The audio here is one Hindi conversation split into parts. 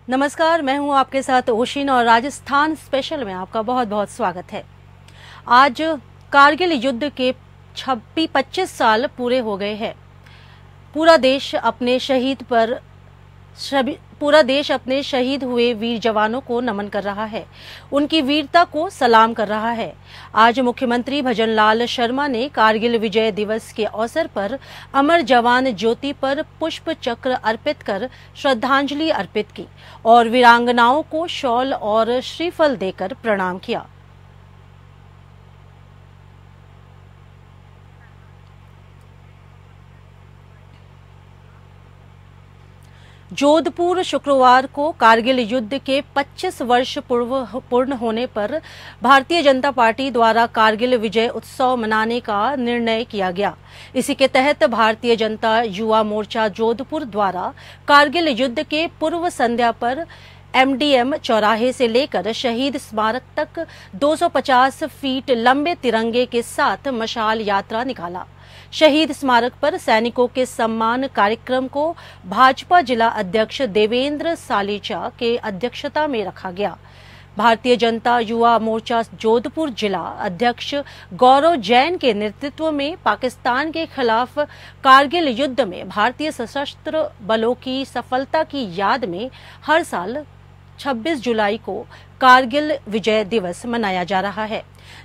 नमस्कार, मैं हूं आपके साथ ओशिन और राजस्थान स्पेशल में आपका बहुत बहुत स्वागत है। आज कारगिल युद्ध के 25 साल पूरे हो गए हैं। पूरा देश अपने शहीद हुए वीर जवानों को नमन कर रहा है, उनकी वीरता को सलाम कर रहा है। आज मुख्यमंत्री भजनलाल शर्मा ने कारगिल विजय दिवस के अवसर पर अमर जवान ज्योति पर पुष्प चक्र अर्पित कर श्रद्धांजलि अर्पित की और वीरांगनाओं को शॉल और श्रीफल देकर प्रणाम किया। जोधपुर शुक्रवार को कारगिल युद्ध के 25 वर्ष पूर्ण होने पर भारतीय जनता पार्टी द्वारा कारगिल विजय उत्सव मनाने का निर्णय किया गया। इसी के तहत भारतीय जनता युवा मोर्चा जोधपुर द्वारा कारगिल युद्ध के पूर्व संध्या पर एमडीएम चौराहे से लेकर शहीद स्मारक तक 250 फीट लंबे तिरंगे के साथ मशाल यात्रा निकाला। शहीद स्मारक पर सैनिकों के सम्मान कार्यक्रम को भाजपा जिला अध्यक्ष देवेंद्र सालीचा के अध्यक्षता में रखा गया। भारतीय जनता युवा मोर्चा जोधपुर जिला अध्यक्ष गौरव जैन के नेतृत्व में पाकिस्तान के खिलाफ कारगिल युद्ध में भारतीय सशस्त्र बलों की सफलता की याद में हर साल 26 जुलाई को कारगिल विजय दिवस मनाया जा रहा है।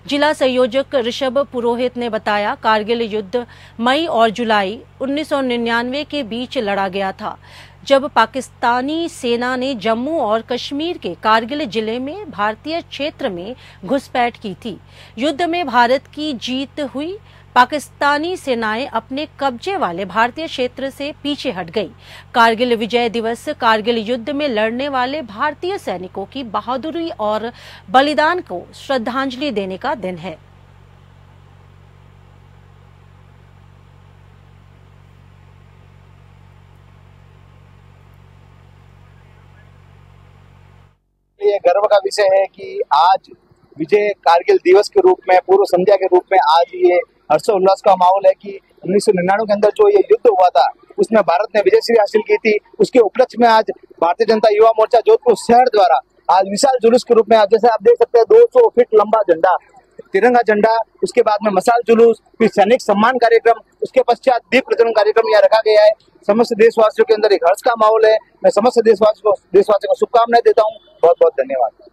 जिला संयोजक ऋषभ पुरोहित ने बताया, कारगिल युद्ध मई और जुलाई 1999 के बीच लड़ा गया था, जब पाकिस्तानी सेना ने जम्मू और कश्मीर के कारगिल जिले में भारतीय क्षेत्र में घुसपैठ की थी। युद्ध में भारत की जीत हुई। पाकिस्तानी सेनाएं अपने कब्जे वाले भारतीय क्षेत्र से पीछे हट गई। कारगिल विजय दिवस कारगिल युद्ध में लड़ने वाले भारतीय सैनिकों की बहादुरी और बलिदान को श्रद्धांजलि देने का दिन है। ये गर्व का विषय है कि आज विजय कारगिल दिवस के रूप में, पूर्व संध्या के रूप में आज ये हर्षोल्लास का माहौल है कि 1999 के अंदर जो ये युद्ध हुआ था उसमें भारत ने विजयश्री हासिल की थी। उसके उपलक्ष्य में आज भारतीय जनता युवा मोर्चा जोधपुर शहर द्वारा आज विशाल जुलूस के रूप में, जैसे आप देख सकते हैं, 200 फीट लंबा झंडा, तिरंगा झंडा, उसके बाद में मशाल जुलूस, फिर सैनिक सम्मान कार्यक्रम, उसके पश्चात दीप प्रज्वलन कार्यक्रम यहाँ रखा गया है। समस्त देशवासियों के अंदर एक हर्ष का माहौल है। मैं समस्त देशवासियों को शुभकामनाएं देता हूँ। बहुत बहुत धन्यवाद।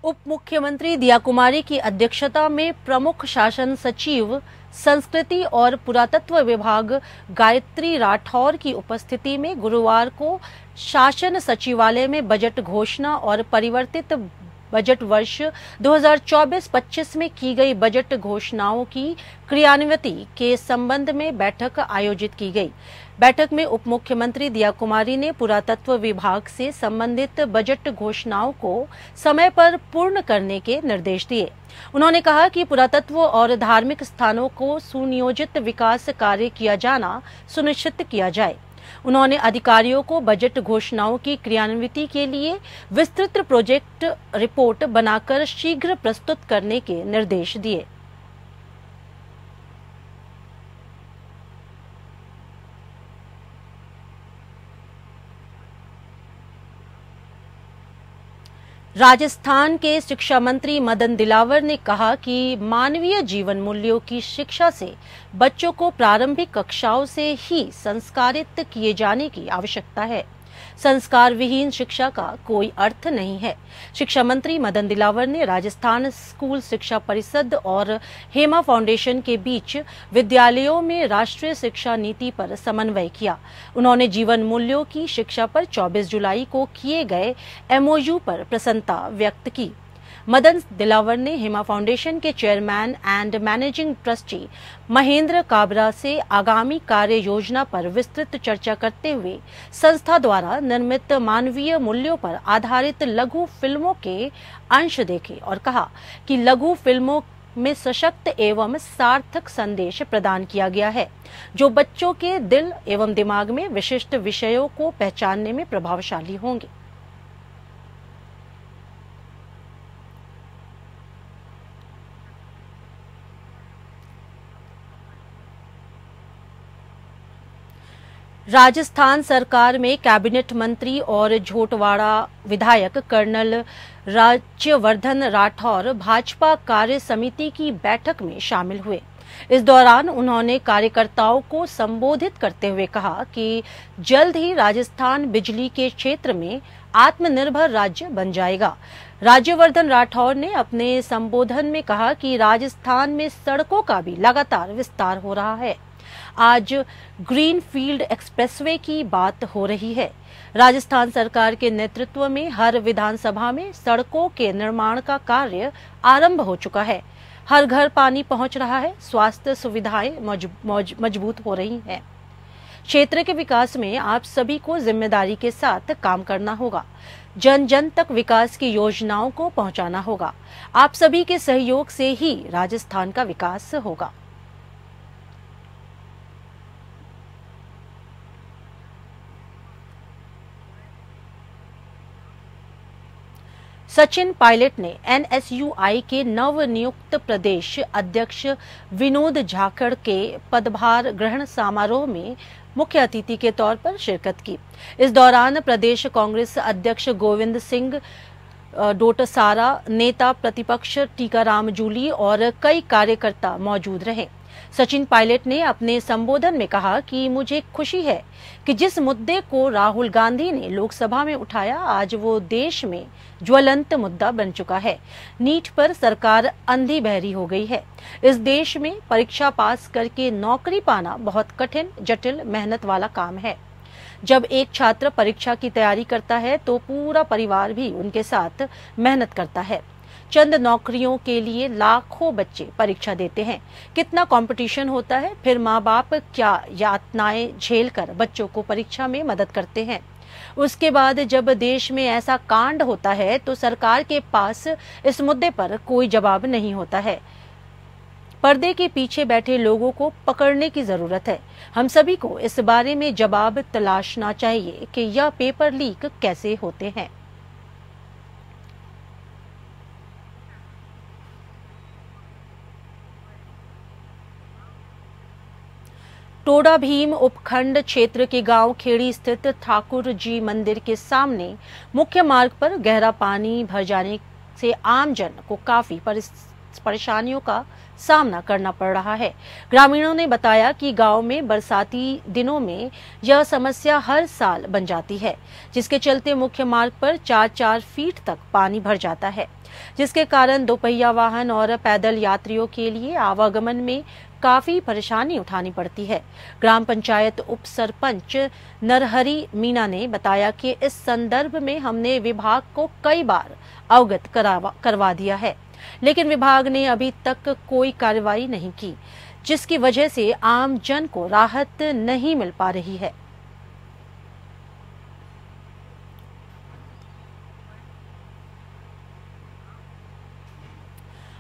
उप मुख्यमंत्री दिया कुमारी की अध्यक्षता में प्रमुख शासन सचिव संस्कृति और पुरातत्व विभाग गायत्री राठौर की उपस्थिति में गुरुवार को शासन सचिवालय में बजट घोषणा और परिवर्तित बजट वर्ष 2024-25 में की गई बजट घोषणाओं की क्रियान्विति के संबंध में बैठक आयोजित की गई। बैठक में उप मुख्यमंत्री दिया कुमारी ने पुरातत्व विभाग से संबंधित बजट घोषणाओं को समय पर पूर्ण करने के निर्देश दिए। उन्होंने कहा कि पुरातत्व और धार्मिक स्थानों को सुनियोजित विकास कार्य किया जाना सुनिश्चित किया जाए। उन्होंने अधिकारियों को बजट घोषणाओं की क्रियान्विति के लिए विस्तृत प्रोजेक्ट रिपोर्ट बनाकर शीघ्र प्रस्तुत करने के निर्देश दिए। राजस्थान के शिक्षा मंत्री मदन दिलावर ने कहा कि मानवीय जीवन मूल्यों की शिक्षा से बच्चों को प्रारंभिक कक्षाओं से ही संस्कारित किए जाने की आवश्यकता है। संस्कार विहीन शिक्षा का कोई अर्थ नहीं है। शिक्षा मंत्री मदन दिलावर ने राजस्थान स्कूल शिक्षा परिषद और हेमा फाउंडेशन के बीच विद्यालयों में राष्ट्रीय शिक्षा नीति पर समन्वय किया। उन्होंने जीवन मूल्यों की शिक्षा पर 24 जुलाई को किए गए एमओयू पर प्रसन्नता व्यक्त की। मदन दिलावर ने हेमा फाउंडेशन के chairman and managing trustee Mahendra Kabra से आगामी कार्य योजना पर विस्तृत चर्चा करते हुए संस्था द्वारा निर्मित मानवीय मूल्यों पर आधारित लघु फिल्मों के अंश देखे और कहा कि लघु फिल्मों में सशक्त एवं सार्थक संदेश प्रदान किया गया है, जो बच्चों के दिल एवं दिमाग में विशिष्ट विषयों को पहचानने में प्रभावशाली होंगे। राजस्थान सरकार में कैबिनेट मंत्री और झोटवाड़ा विधायक कर्नल राज्यवर्धन राठौर भाजपा कार्य समिति की बैठक में शामिल हुए। इस दौरान उन्होंने कार्यकर्ताओं को संबोधित करते हुए कहा कि जल्द ही राजस्थान बिजली के क्षेत्र में आत्मनिर्भर राज्य बन जाएगा। राज्यवर्धन राठौर ने अपने संबोधन में कहा कि राजस्थान में सड़कों का भी लगातार विस्तार हो रहा है। आज ग्रीनफील्ड एक्सप्रेसवे की बात हो रही है। राजस्थान सरकार के नेतृत्व में हर विधानसभा में सड़कों के निर्माण का कार्य आरंभ हो चुका है। हर घर पानी पहुंच रहा है। स्वास्थ्य सुविधाएं मजबूत हो रही हैं। क्षेत्र के विकास में आप सभी को जिम्मेदारी के साथ काम करना होगा। जन जन तक विकास की योजनाओं को पहुंचाना होगा। आप सभी के सहयोग से ही राजस्थान का विकास होगा। सचिन पायलट ने एनएसयूआई के नवनियुक्त प्रदेश अध्यक्ष विनोद झाखड़ के पदभार ग्रहण समारोह में मुख्य अतिथि के तौर पर शिरकत की। इस दौरान प्रदेश कांग्रेस अध्यक्ष गोविंद सिंह डोटासरा, नेता प्रतिपक्ष टीकाराम जूली और कई कार्यकर्ता मौजूद रहे। सचिन पायलट ने अपने संबोधन में कहा कि मुझे खुशी है कि जिस मुद्दे को राहुल गांधी ने लोकसभा में उठाया, आज वो देश में ज्वलंत मुद्दा बन चुका है। नीट पर सरकार अंधी बहरी हो गई है। इस देश में परीक्षा पास करके नौकरी पाना बहुत कठिन, जटिल, मेहनत वाला काम है। जब एक छात्र परीक्षा की तैयारी करता है तो पूरा परिवार भी उनके साथ मेहनत करता है। चंद नौकरियों के लिए लाखों बच्चे परीक्षा देते हैं। कितना कंपटीशन होता है। फिर माँ बाप क्या यातनाएं झेलकर बच्चों को परीक्षा में मदद करते हैं। उसके बाद जब देश में ऐसा कांड होता है तो सरकार के पास इस मुद्दे पर कोई जवाब नहीं होता है। पर्दे के पीछे बैठे लोगों को पकड़ने की जरूरत है। हम सभी को इस बारे में जवाब तलाशना चाहिए कि यह पेपर लीक कैसे होते हैं। टोडा भीम उपखंड क्षेत्र के गांव खेड़ी स्थित ठाकुर जी मंदिर के सामने मुख्य मार्ग पर गहरा पानी भर जाने से आमजन को काफी परेशानियों का सामना करना पड़ रहा है। ग्रामीणों ने बताया कि गांव में बरसाती दिनों में यह समस्या हर साल बन जाती है, जिसके चलते मुख्य मार्ग पर 4-4 फीट तक पानी भर जाता है, जिसके कारण दोपहिया वाहन और पैदल यात्रियों के लिए आवागमन में काफी परेशानी उठानी पड़ती है। ग्राम पंचायत उप सरपंच नरहरी मीना ने बताया कि इस संदर्भ में हमने विभाग को कई बार अवगत करवा दिया है, लेकिन विभाग ने अभी तक कोई कार्रवाई नहीं की, जिसकी वजह से आम जन को राहत नहीं मिल पा रही है।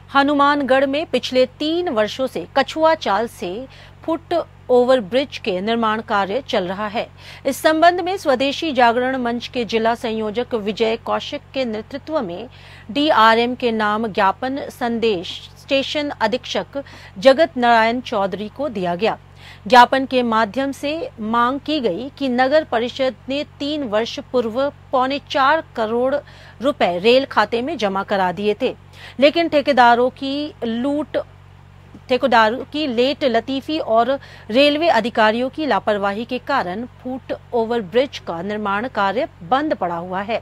हनुमानगढ़ में पिछले 3 वर्षों से कछुआ चाल से फुट ओवर ब्रिज के निर्माण कार्य चल रहा है। इस संबंध में स्वदेशी जागरण मंच के जिला संयोजक विजय कौशिक के नेतृत्व में डीआरएम के नाम ज्ञापन संदेश स्टेशन अधीक्षक जगत नारायण चौधरी को दिया गया। ज्ञापन के माध्यम से मांग की गई कि नगर परिषद ने 3 वर्ष पूर्व 3.25 करोड़ रुपए रेल खाते में जमा करा दिए थे, लेकिन ठेकेदारों की लेट लतीफी और रेलवे अधिकारियों की लापरवाही के कारण फुट ओवर ब्रिज का निर्माण कार्य बंद पड़ा हुआ है।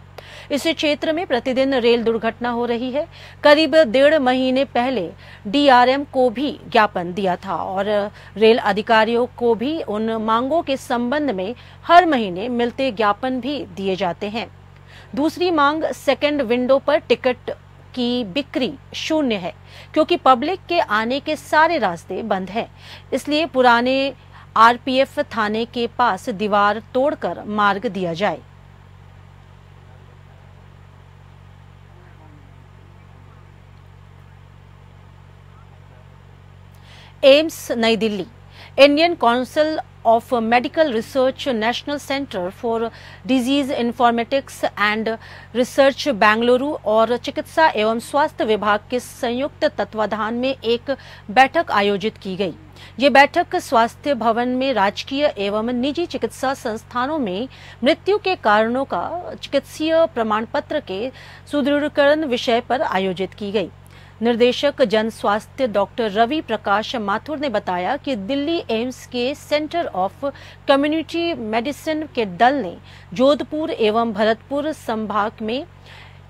इस क्षेत्र में प्रतिदिन रेल दुर्घटना हो रही है। करीब 1.5 महीने पहले डीआरएम को भी ज्ञापन दिया था और रेल अधिकारियों को भी उन मांगों के संबंध में हर महीने मिलते ज्ञापन भी दिए जाते हैं। दूसरी मांग सेकंड विंडो पर टिकट की बिक्री शून्य है, क्योंकि पब्लिक के आने के सारे रास्ते बंद हैं। इसलिए पुराने आरपीएफ थाने के पास दीवार तोड़कर मार्ग दिया जाए। एम्स नई Delhi, Indian council of medical research, national centre for disease informatics and research Bengaluru और चिकित्सा एवं स्वास्थ्य विभाग के संयुक्त तत्वाधान में एक बैठक आयोजित की गई। ये बैठक स्वास्थ्य भवन में राजकीय एवं निजी चिकित्सा संस्थानों में मृत्यु के कारणों का चिकित्सीय प्रमाण पत्र के सुदृढ़ीकरण विषय पर आयोजित की गई। निर्देशक जन स्वास्थ्य डॉक्टर रवि प्रकाश माथुर ने बताया कि दिल्ली एम्स के सेंटर ऑफ कम्युनिटी मेडिसिन के दल ने जोधपुर एवं भरतपुर संभाग में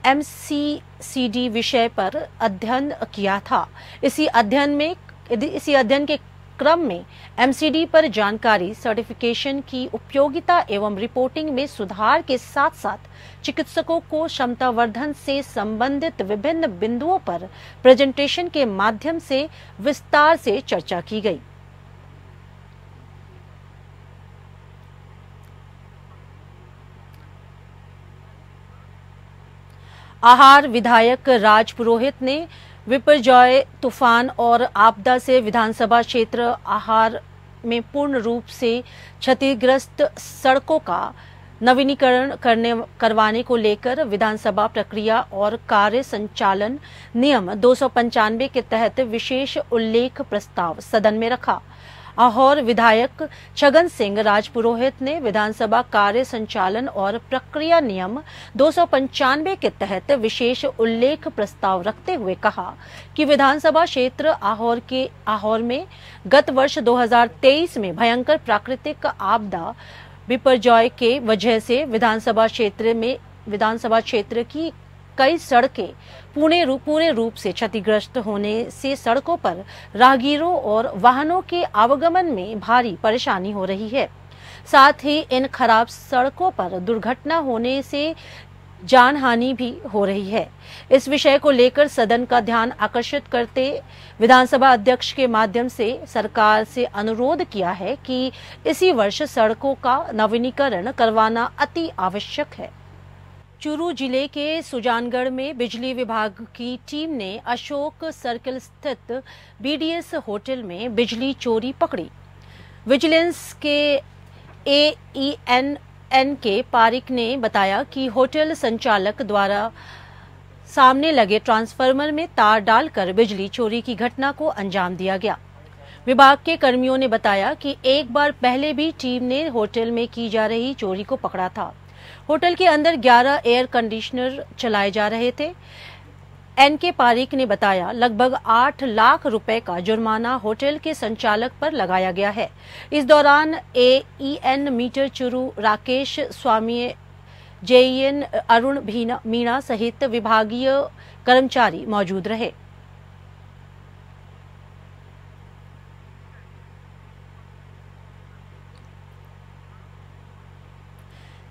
MCCD विषय पर अध्ययन किया था। इसी अध्ययन के क्रम में MCD पर जानकारी, सर्टिफिकेशन की उपयोगिता एवं रिपोर्टिंग में सुधार के साथ साथ चिकित्सकों को क्षमतावर्धन से संबंधित विभिन्न बिंदुओं पर प्रेजेंटेशन के माध्यम से विस्तार से चर्चा की गई। आहार विधायक राज पुरोहित ने विपर्जय, तूफान और आपदा से विधानसभा क्षेत्र आहार में पूर्ण रूप से क्षतिग्रस्त सड़कों का नवीनीकरण करवाने को लेकर विधानसभा प्रक्रिया और कार्य संचालन नियम 295 के तहत विशेष उल्लेख प्रस्ताव सदन में रखा। आहोर विधायक छगन सिंह राजपुरोहित ने विधानसभा कार्य संचालन और प्रक्रिया नियम 295 के तहत विशेष उल्लेख प्रस्ताव रखते हुए कहा कि विधानसभा क्षेत्र आहोर में गत वर्ष 2023 में भयंकर प्राकृतिक आपदा बिपरजॉय के वजह से विधानसभा क्षेत्र की कई सड़कें पूरे रूप से क्षतिग्रस्त होने से सड़कों पर राहगीरों और वाहनों के आवागमन में भारी परेशानी हो रही है। साथ ही इन खराब सड़कों पर दुर्घटना होने से जानहानि भी हो रही है। इस विषय को लेकर सदन का ध्यान आकर्षित करते विधानसभा अध्यक्ष के माध्यम से सरकार से अनुरोध किया है कि इसी वर्ष सड़कों का नवीनीकरण करवाना अति आवश्यक है। चूरू जिले के सुजानगढ़ में बिजली विभाग की टीम ने अशोक सर्किल स्थित BDS होटल में बिजली चोरी पकड़ी। विजिलेंस के AEN के पारिक ने बताया कि होटल संचालक द्वारा सामने लगे ट्रांसफार्मर में तार डालकर बिजली चोरी की घटना को अंजाम दिया गया। विभाग के कर्मियों ने बताया कि एक बार पहले भी टीम ने होटल में की जा रही चोरी को पकड़ा था। होटल के अंदर 11 एयर कंडीशनर चलाए जा रहे थे। NK पारिक ने बताया लगभग 8 लाख रुपए का जुर्माना होटल के संचालक पर लगाया गया है। इस दौरान AEN मीटर चूरू राकेश स्वामी, JEN अरुण मीणा सहित विभागीय कर्मचारी मौजूद रहे।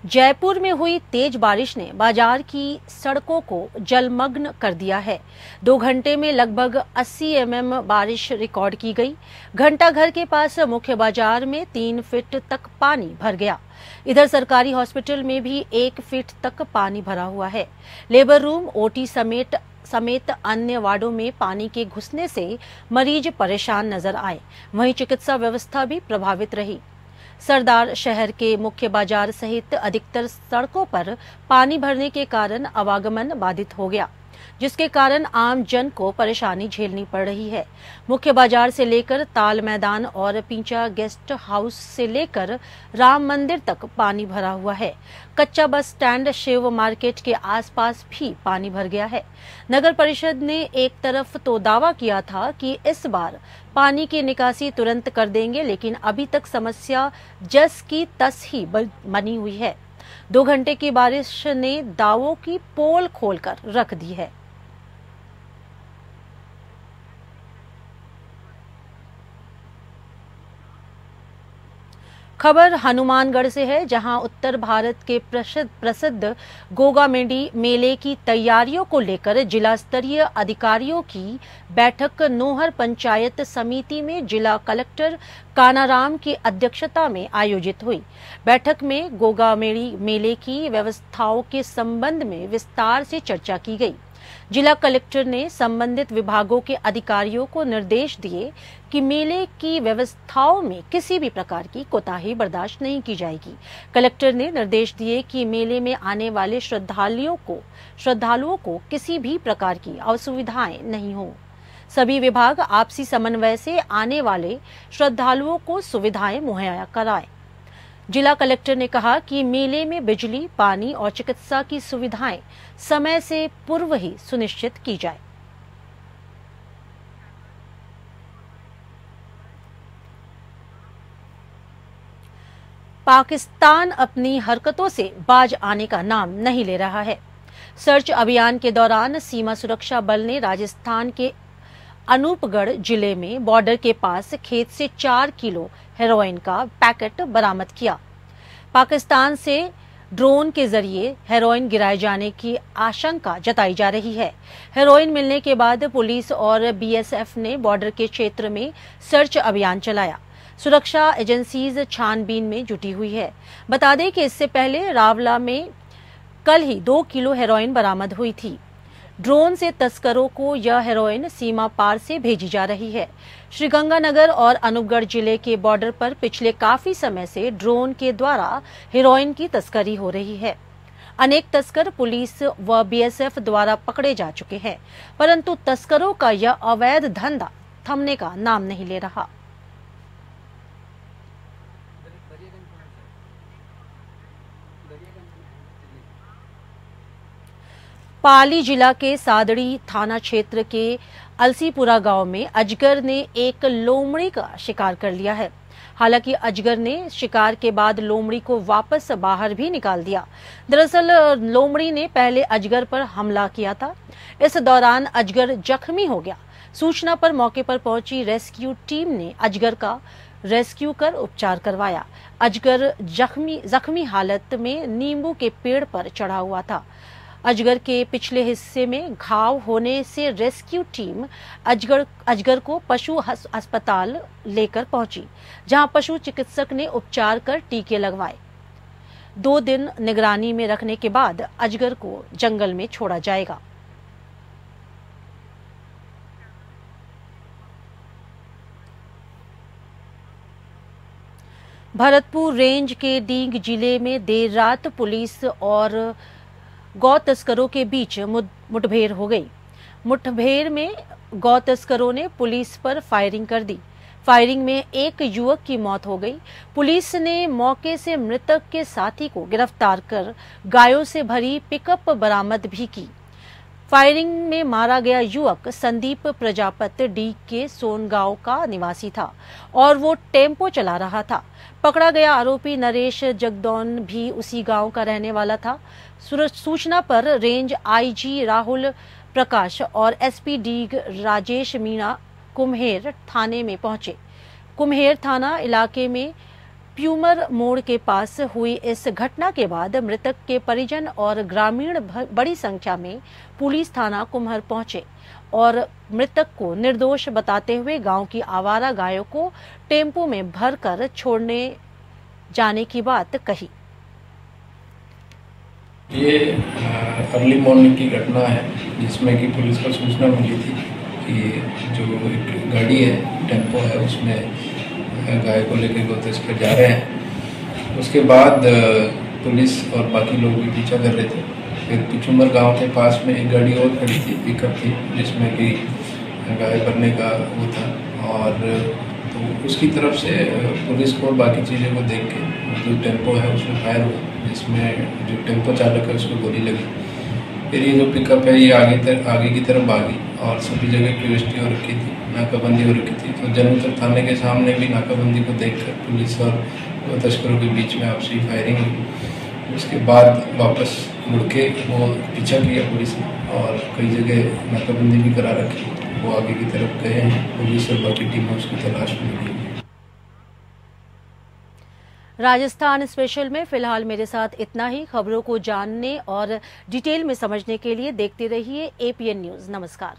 जयपुर में हुई तेज बारिश ने बाजार की सड़कों को जलमग्न कर दिया है। 2 घंटे में लगभग 80 mm बारिश रिकॉर्ड की गई। घंटाघर के पास मुख्य बाजार में 3 फीट तक पानी भर गया। इधर सरकारी हॉस्पिटल में भी 1 फीट तक पानी भरा हुआ है। लेबर रूम, OT समेत अन्य वार्डों में पानी के घुसने से मरीज परेशान नजर आए। वहीं चिकित्सा व्यवस्था भी प्रभावित रही। सरदार शहर के मुख्य बाजार सहित अधिकतर सड़कों पर पानी भरने के कारण आवागमन बाधित हो गया, जिसके कारण आम जन को परेशानी झेलनी पड़ रही है। मुख्य बाजार से लेकर ताल मैदान और पींचा गेस्ट हाउस से लेकर राम मंदिर तक पानी भरा हुआ है। कच्चा बस स्टैंड, शिव मार्केट के आसपास भी पानी भर गया है। नगर परिषद ने एक तरफ तो दावा किया था कि इस बार पानी की निकासी तुरंत कर देंगे, लेकिन अभी तक समस्या जस की तस ही बनी हुई है। 2 घंटे की बारिश ने दावों की पोल खोलकर रख दी है। खबर हनुमानगढ़ से है, जहां उत्तर भारत के प्रसिद्ध गोगामेडी मेले की तैयारियों को लेकर जिला स्तरीय अधिकारियों की बैठक नोहर पंचायत समिति में जिला कलेक्टर कानाराम की अध्यक्षता में आयोजित हुई। बैठक में गोगामेडी मेले की व्यवस्थाओं के संबंध में विस्तार से चर्चा की गई। जिला कलेक्टर ने संबंधित विभागों के अधिकारियों को निर्देश दिए कि मेले की व्यवस्थाओं में किसी भी प्रकार की कोताही बर्दाश्त नहीं की जाएगी। कलेक्टर ने निर्देश दिए कि मेले में आने वाले श्रद्धालुओं को किसी भी प्रकार की असुविधाएं नहीं हो। सभी विभाग आपसी समन्वय से आने वाले श्रद्धालुओं को सुविधाएं मुहैया कराएं। जिला कलेक्टर ने कहा कि मेले में बिजली, पानी और चिकित्सा की सुविधाएं समय से पूर्व ही सुनिश्चित की जाए। पाकिस्तान अपनी हरकतों से बाज आने का नाम नहीं ले रहा है। सर्च अभियान के दौरान सीमा सुरक्षा बल ने राजस्थान के अनूपगढ़ जिले में बॉर्डर के पास खेत से 4 किलो हेरोइन का पैकेट बरामद किया। पाकिस्तान से ड्रोन के जरिए हेरोइन गिराए जाने की आशंका जताई जा रही है। हेरोइन मिलने के बाद पुलिस और बीएसएफ ने बॉर्डर के क्षेत्र में सर्च अभियान चलाया। सुरक्षा एजेंसीज छानबीन में जुटी हुई है। बता दें कि इससे पहले रावला में कल ही 2 किलो हेरोइन बरामद हुई थी। ड्रोन से तस्करों को यह हेरोइन सीमा पार से भेजी जा रही है। श्रीगंगानगर और अनूपगढ़ जिले के बॉर्डर पर पिछले काफी समय से ड्रोन के द्वारा हेरोइन की तस्करी हो रही है। अनेक तस्कर पुलिस व बीएसएफ द्वारा पकड़े जा चुके हैं, परंतु तस्करों का यह अवैध धंधा थमने का नाम नहीं ले रहा। पाली जिला के सादड़ी थाना क्षेत्र के अलसीपुरा गांव में अजगर ने एक लोमड़ी का शिकार कर लिया है। हालांकि अजगर ने शिकार के बाद लोमड़ी को वापस बाहर भी निकाल दिया। दरअसल लोमड़ी ने पहले अजगर पर हमला किया था। इस दौरान अजगर जख्मी हो गया। सूचना पर मौके पर पहुंची रेस्क्यू टीम ने अजगर का रेस्क्यू कर उपचार करवाया। अजगर जख्मी हालत में नींबू के पेड़ पर चढ़ा हुआ था। अजगर के पिछले हिस्से में घाव होने से रेस्क्यू टीम अजगर को पशु अस्पताल लेकर पहुंची, जहां पशु चिकित्सक ने उपचार कर टीके लगवाए। 2 दिन निगरानी में रखने के बाद अजगर को जंगल में छोड़ा जाएगा। भरतपुर रेंज के डींग जिले में देर रात पुलिस और गौ तस्करों के बीच मुठभेड़ हो गई। मुठभेड़ में गौ तस्करों ने पुलिस पर फायरिंग कर दी। फायरिंग में एक युवक की मौत हो गई। पुलिस ने मौके से मृतक के साथी को गिरफ्तार कर गायों से भरी पिकअप बरामद भी की। फायरिंग में मारा गया युवक संदीप प्रजापति डी के सोनगांव का निवासी था और वो टेम्पो चला रहा था। पकड़ा गया आरोपी नरेश जगदौन भी उसी गांव का रहने वाला था। सूचना पर रेंज आईजी राहुल प्रकाश और एसपी डीग राजेश मीणा कुम्हेर थाने में पहुंचे। कुम्हेर थाना इलाके में प्यूमर मोड़ के पास हुई इस घटना के बाद मृतक के परिजन और ग्रामीण बड़ी संख्या में पुलिस थाना कुम्हेर पहुंचे और मृतक को निर्दोष बताते हुए गांव की आवारा गायों को टेम्पो में भरकर छोड़ने जाने की बात कही। ये अर्ली मॉर्निंग की घटना है, जिसमें कि पुलिस को सूचना मिली थी कि जो एक गाड़ी है, टेम्पो है, उसमें गाय को लेकर गौ तस्कर जा रहे हैं। उसके बाद पुलिस और बाकी लोग भी पीछा कर रहे थे। फिर पिचुमर गांव के पास में एक गाड़ी और खड़ी थी, पिकअप थी, जिसमें कि गाय भरने का वो था, और तो उसकी तरफ से पुलिस को बाकी चीज़ों को देख के जो टेम्पो है उसमें फायर हुआ, जिसमें जो टेम्पो चालक है उसको गोली लगी। फिर ये जो पिकअप है ये आगे की तरफ भागी और सभी जगह क्यूरियोसिटी हो रखी थी, नाकाबंदी हो रखी थी। तो जनता थाने के सामने भी नाकाबंदी को देखकर पुलिस और तस्करों के बीच में आपसी फायरिंग हुई। उसके बाद वापस मुड़ के वो पीछा किया पुलिस ने और कई जगह नाकाबंदी भी करा रखी। वो आगे की तरफ गए हैं, पुलिस और बाकी टीमें उसकी तलाश में लगी। राजस्थान स्पेशल में फिलहाल मेरे साथ इतना ही। खबरों को जानने और डिटेल में समझने के लिए देखते रहिए एपीएन न्यूज़। नमस्कार।